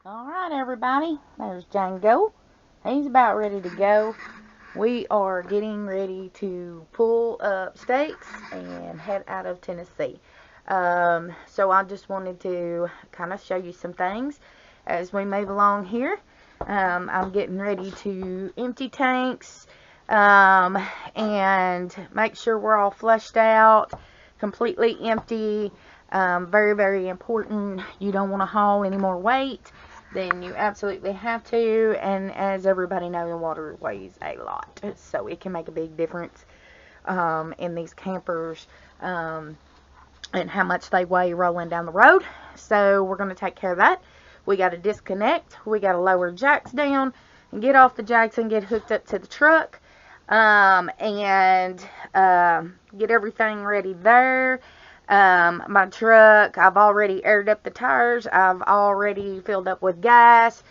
Alright everybody, there's Django. He's about ready to go. We are getting ready to pull up stakes and head out of Tennessee. So I just wanted to kind of show you some things as we move along here. I'm getting ready to empty tanks and make sure we're all flushed out, completely empty. Very, very important. You don't want to haul any more weight than you absolutely have to, and as everybody knows, water weighs a lot, so it can make a big difference in these campers and how much they weigh rolling down the road. So we're going to take care of that. We got to disconnect, we got to lower jacks down and get off the jacks and get hooked up to the truck, and get everything ready there. My truck, I've already aired up the tires, I've already filled up with gas,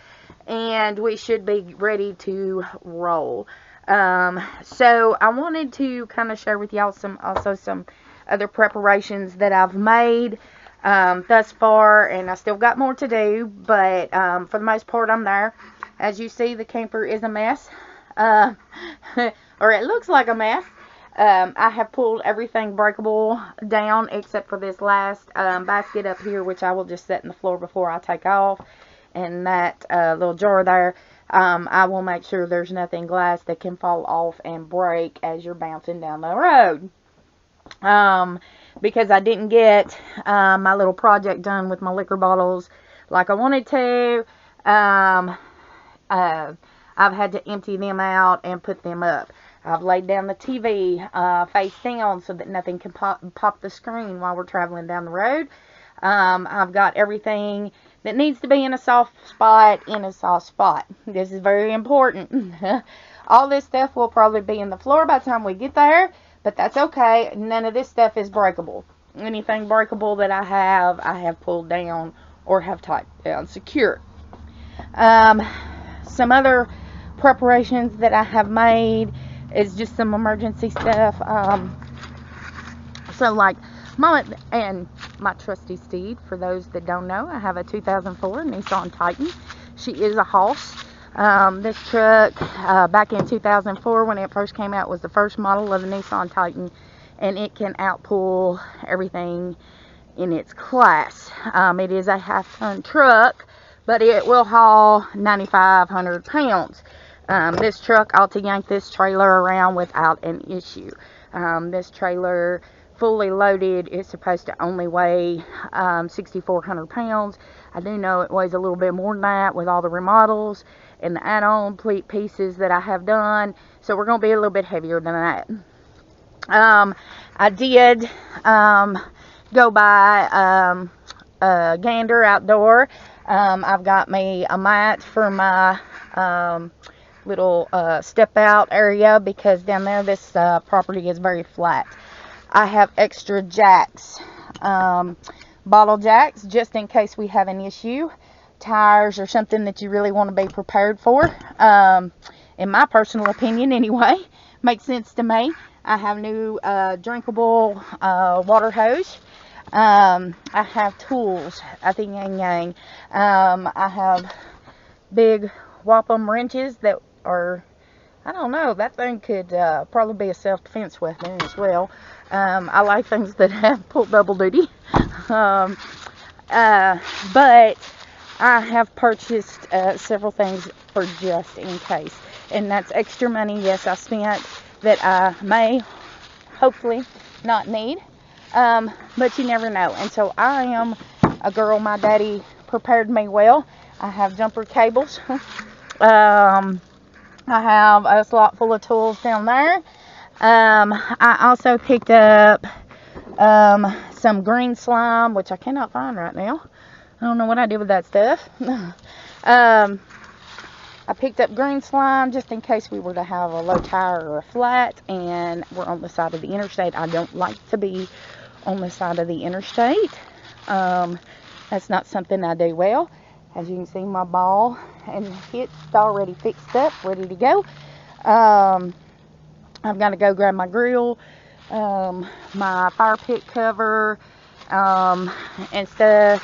and we should be ready to roll. So I wanted to kind of share with y'all some other preparations that I've made thus far, and I still got more to do, but for the most part I'm there. As you see, the camper is a mess, or it looks like a mess. I have pulled everything breakable down except for this last basket up here, which I will just set in the floor before I take off. And that little jar there, I will make sure there's nothing glass that can fall off and break as you're bouncing down the road. Because I didn't get my little project done with my liquor bottles like I wanted to. I've had to empty them out and put them up. I've laid down the TV face down so that nothing can pop the screen while we're traveling down the road. I've got everything that needs to be in a soft spot in a soft spot. This is very important. All this stuff will probably be in the floor by the time we get there, but that's okay. None of this stuff is breakable. Anything breakable that I have pulled down or have tied down secure. Some other preparations that I have made is just some emergency stuff. So like Mom and my trusty steed, for those that don't know, I have a 2004 Nissan Titan. She is a hoss. This truck back in 2004 when it first came out was the first model of the Nissan Titan, and it can outpull everything in its class. It is a half-ton truck, but it will haul 9,500 pounds. This truck ought to yank this trailer around without an issue. This trailer, fully loaded, is supposed to only weigh 6,400 pounds. I do know it weighs a little bit more than that with all the remodels and the add-on pieces that I have done. So we're going to be a little bit heavier than that. I did go buy Gander Outdoor. I've got me a mat for my little step out area because down there this property is very flat. I have extra jacks, bottle jacks, just in case we have an issue, tires or something that you really want to be prepared for. In my personal opinion anyway, makes sense to me. I have new drinkable water hose. I have tools at the Yang Yang. I have big Wampum wrenches that are, I don't know, that thing could probably be a self-defense weapon as well. I like things that have double duty. But I have purchased several things for just in case. And that's extra money, yes, I spent, that I may, hopefully, not need. But you never know. And so I am a girl, my daddy prepared me well. I have jumper cables. I have a slot full of tools down there. I also picked up some green slime, which I cannot find right now. I don't know what I did with that stuff. I picked up green slime just in case we were to have a low tire or a flat and we're on the side of the interstate. I don't like to be on the side of the interstate. That's not something I do well. As you can see, my ball and it's already fixed up, ready to go. I've got to go grab my grill, my fire pit cover, and stuff.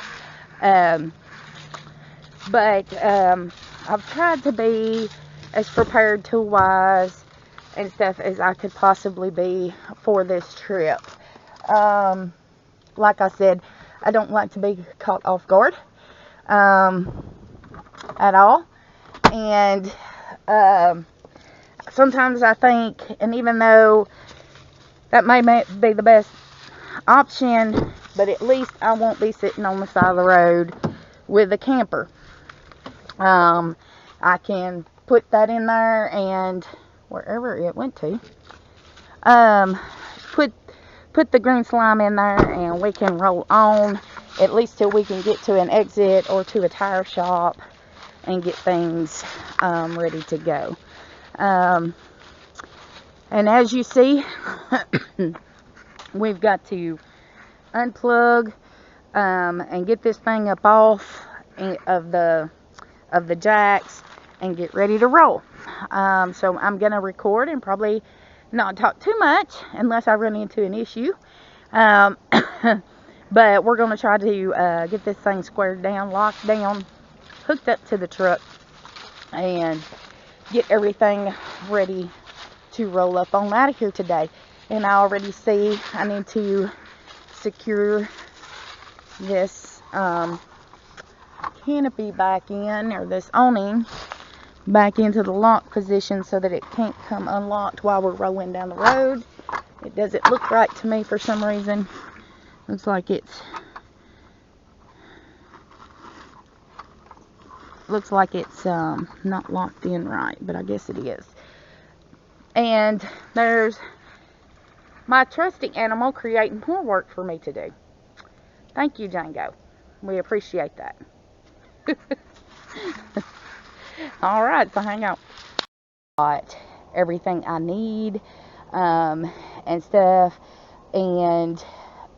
But I've tried to be as prepared tool-wise and stuff as I could possibly be for this trip. Like I said, I don't like to be caught off guard at all. And sometimes I think, and even though that may be the best option, but at least I won't be sitting on the side of the road with a camper. I can put that in there, and wherever it went to, put the green slime in there, and we can roll on, at least till we can get to an exit or to a tire shop and get things ready to go. And as you see, we've got to unplug and get this thing up off of the jacks and get ready to roll. So I'm gonna record and probably not talk too much unless I run into an issue. But we're gonna try to get this thing squared down, locked down, hooked up to the truck, and get everything ready to roll up on out of here today. And I already see I need to secure this canopy back in, or this awning back into the lock position so that it can't come unlocked while we're rolling down the road. It doesn't look right to me for some reason. Looks like it's not locked in right, but I guess it is. And there's my trusty animal creating more work for me to do. Thank you, Django. We appreciate that. Alright, so hang on. Got everything I need and stuff, and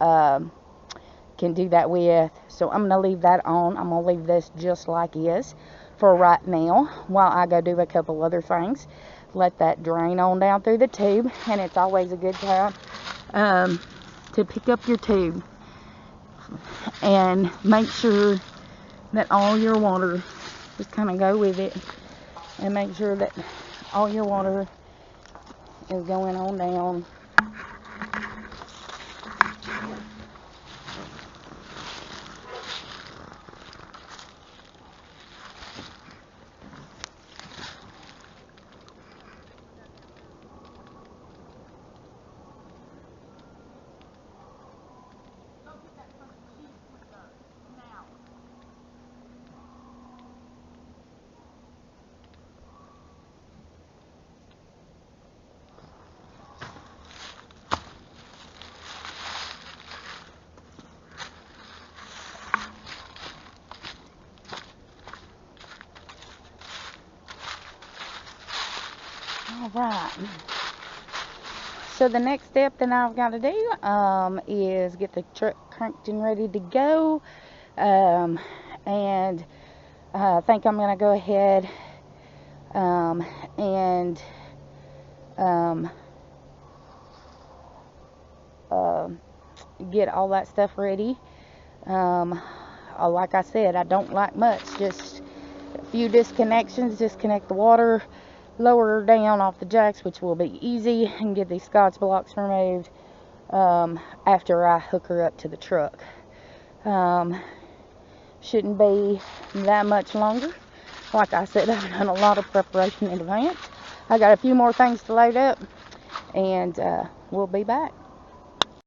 can do that with. So I'm going to leave that on. I'm going to leave this just like is for right now while I go do a couple other things. Let that drain on down through the tube, and it's always a good time to pick up your tube and make sure that all your water, just kind of go with it and make sure that all your water is going on down. Alright, so the next step that I've got to do is get the truck cranked and ready to go, and I think I'm going to go ahead and get all that stuff ready. Like I said, I don't like much, just a few disconnections. Disconnect the water, lower her down off the jacks, which will be easy, and get these Scotch blocks removed after I hook her up to the truck. Shouldn't be that much longer. Like I said, I've done a lot of preparation in advance. I got a few more things to load up, and we'll be back.